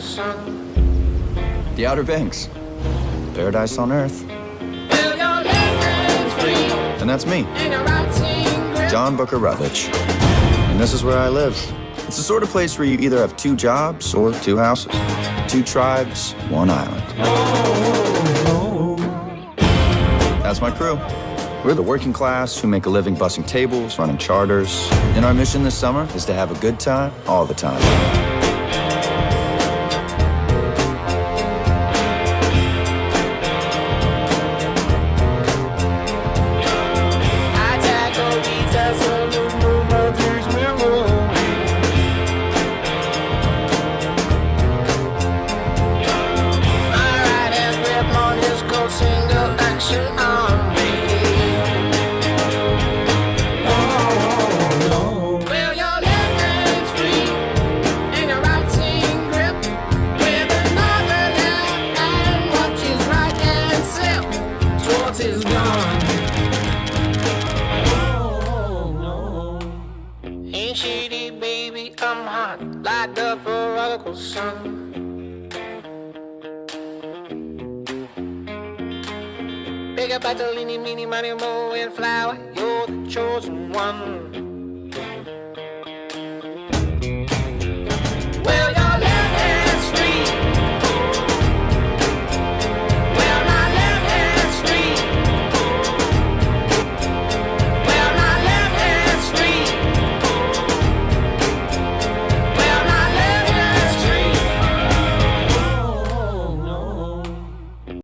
sun. The Outer Banks. Paradise on Earth. Will your left hand's free? And that's me, Ain't a writing grip. John Booker Rutledge. And this is where I live. It's the sort of place where you either have 2 jobs or 2 houses. 2 tribes, 1 island. That's my crew. We're the working class who make a living bussing tables, running charters. And our mission this summer is to have a good time all the time. Ain't shady, baby, I'm hot like the prodigal son. Big up Bartolini, meeny, money, mo, and flower, you're the chosen one.